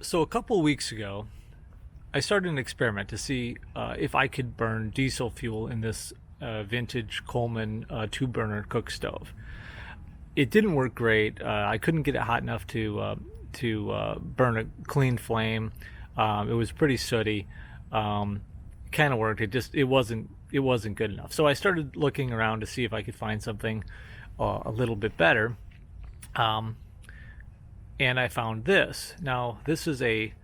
So a couple weeks ago, I started an experiment to see if I could burn diesel fuel in this vintage Coleman two-burner cook stove. It didn't work great. I couldn't get it hot enough to burn a clean flame. It was pretty sooty. Kind of worked. It wasn't good enough. So I started looking around to see if I could find something a little bit better. And I found this. Now, this is a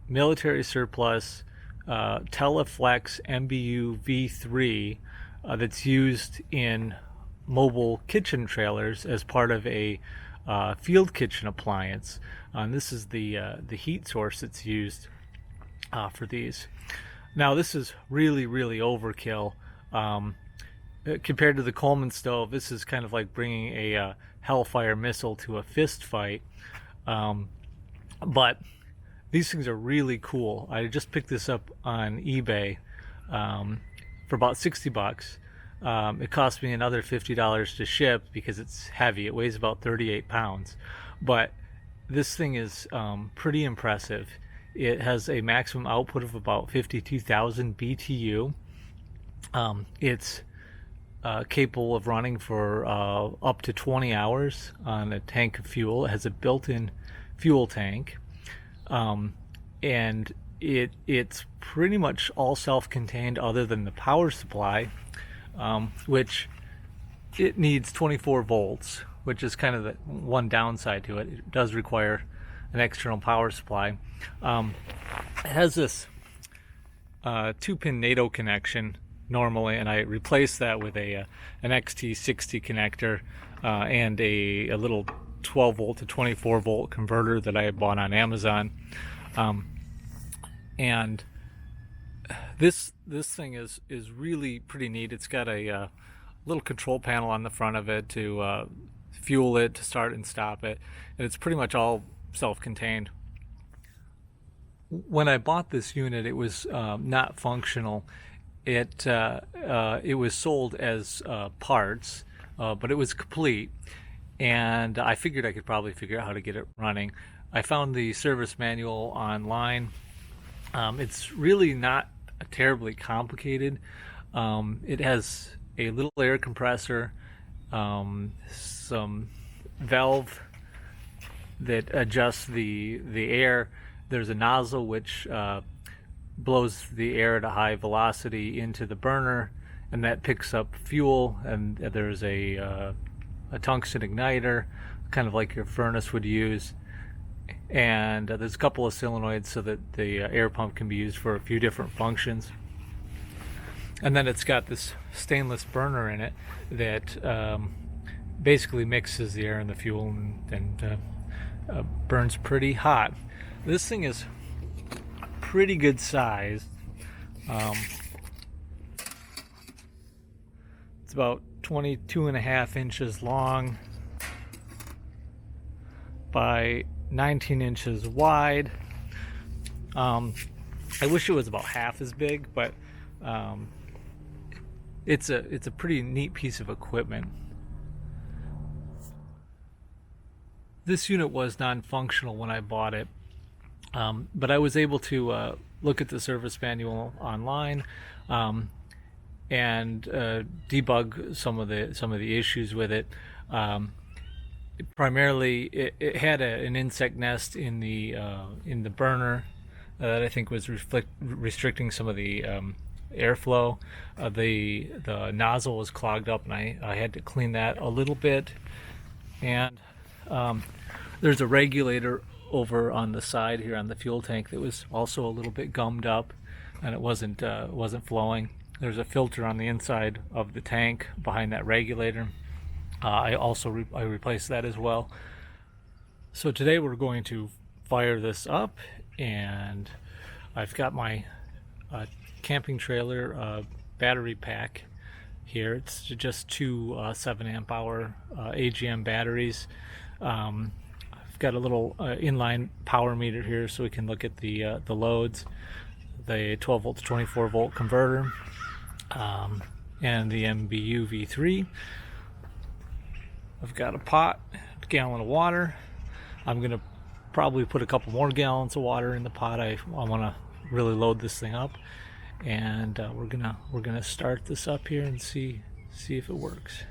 military surplus Teleflex MBU V3 that's used in mobile kitchen trailers as part of a field kitchen appliance. And this is the heat source that's used for these. Now, this is really overkill. Compared to the Coleman stove, this is kind of like bringing a Hellfire missile to a fist fight. But these things are really cool. I just picked this up on eBay for about $60. It cost me another $50 to ship because it's heavy. It weighs about 38 pounds. But this thing is pretty impressive. It has a maximum output of about 52,000 BTU. It's capable of running for up to 20 hours on a tank of fuel. It has a built-in fuel tank. And it's pretty much all self-contained other than the power supply, which it needs 24 volts, which is kind of the one downside to it. It does require an external power supply. It has this 2-pin NATO connection normally, and I replaced that with an XT60 connector and a little 12 volt to 24 volt converter that I bought on Amazon. And this thing is really pretty neat. It's got a little control panel on the front of it to fuel it, to start and stop it, and it's pretty much all self-contained. When I bought this unit, it was not functional. It was sold as parts, but it was complete, and I figured I could probably figure out how to get it running. I found the service manual online. It's really not terribly complicated. It has a little air compressor, some valve that adjusts the air. There's a nozzle which blows the air at a high velocity into the burner, and that picks up fuel. And there's a tungsten igniter, kind of like your furnace would use. And there's a couple of solenoids so that the air pump can be used for a few different functions. And then it's got this stainless burner in it that basically mixes the air and the fuel and burns pretty hot. This thing is pretty good size. It's about 22.5 inches long by 19 inches wide. I wish it was about half as big, but it's a pretty neat piece of equipment. This unit was non-functional when I bought it, but I was able to look at the service manual online and debug some of the issues with it. Primarily, it had an insect nest in the burner that I think was restricting some of the airflow. The nozzle was clogged up, and I had to clean that a little bit. And there's a regulator over on the side here on the fuel tank that was also a little bit gummed up, and it wasn't flowing. There's a filter on the inside of the tank behind that regulator. I replaced that as well. So today we're going to fire this up, and I've got my camping trailer battery pack here. It's just two 7 amp hour AGM batteries. I've got a little inline power meter here so we can look at the loads, the 12 volt to 24 volt converter, and the MBU V3. I've got a pot, a gallon of water. I'm going to probably put a couple more gallons of water in the pot. I want to really load this thing up, and we're gonna start this up here and see if it works.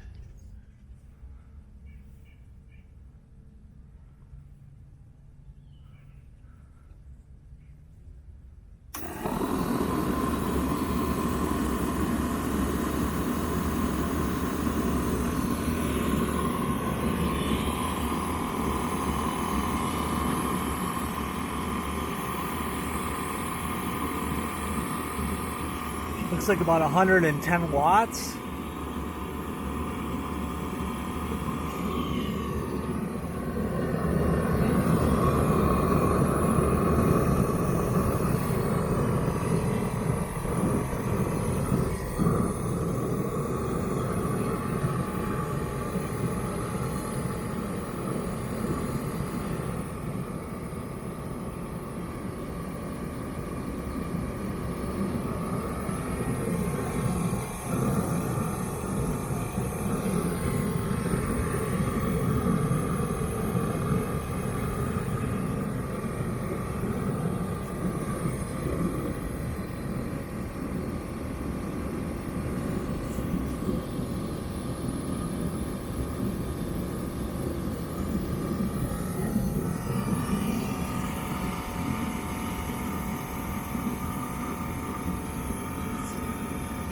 Looks like about 110 watts.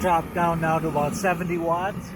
Drop down now to about 70 watts.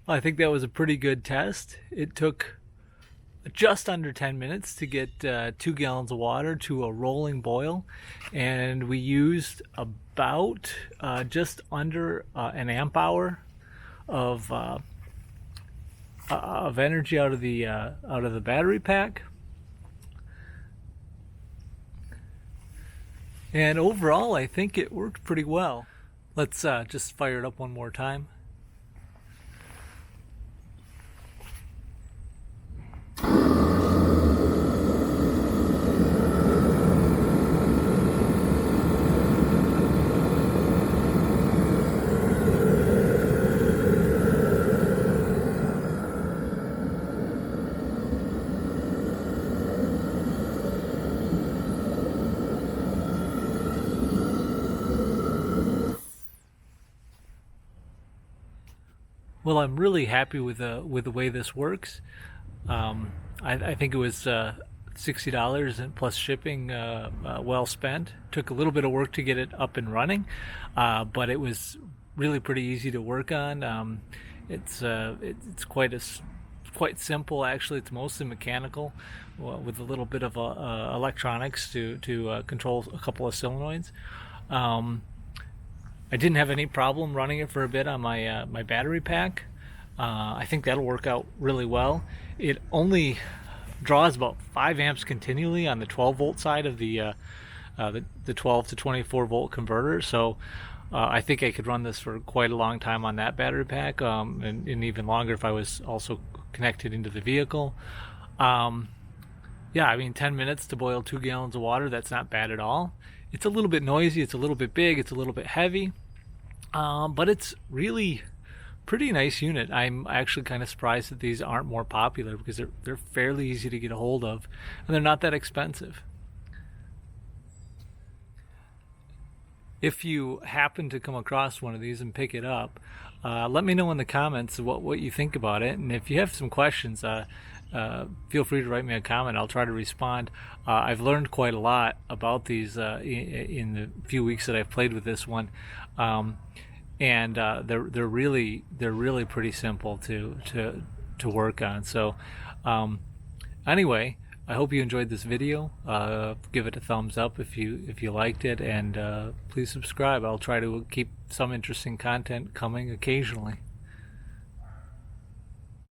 I think that was a pretty good test. It took just under 10 minutes to get 2 gallons of water to a rolling boil, and we used about just under an amp hour of energy out of the battery pack. And overall, I think it worked pretty well. Let's just fire it up one more time. Well, I'm really happy with the way this works. I think it was $60 and plus shipping, well spent. Took a little bit of work to get it up and running, but it was really pretty easy to work on. It's quite simple actually. It's mostly mechanical, with a little bit of electronics to control a couple of solenoids. I didn't have any problem running it for a bit on my my battery pack. I think that'll work out really well. It only draws about 5 amps continually on the 12 volt side of the 12 to 24 volt converter. So I think I could run this for quite a long time on that battery pack, and even longer if I was also connected into the vehicle. Yeah, I mean, 10 minutes to boil 2 gallons of water, that's not bad at all. It's a little bit noisy, it's a little bit big, it's a little bit heavy, but it's really pretty nice unit. I'm actually kind of surprised that these aren't more popular because they're fairly easy to get a hold of, and they're not that expensive. If you happen to come across one of these and pick it up, let me know in the comments what you think about it, and if you have some questions, feel free to write me a comment. I'll try to respond. I've learned quite a lot about these in the few weeks that I've played with this one, and they're really pretty simple to work on. So anyway, I hope you enjoyed this video. Give it a thumbs up if you liked it, and please subscribe. I'll try to keep some interesting content coming occasionally.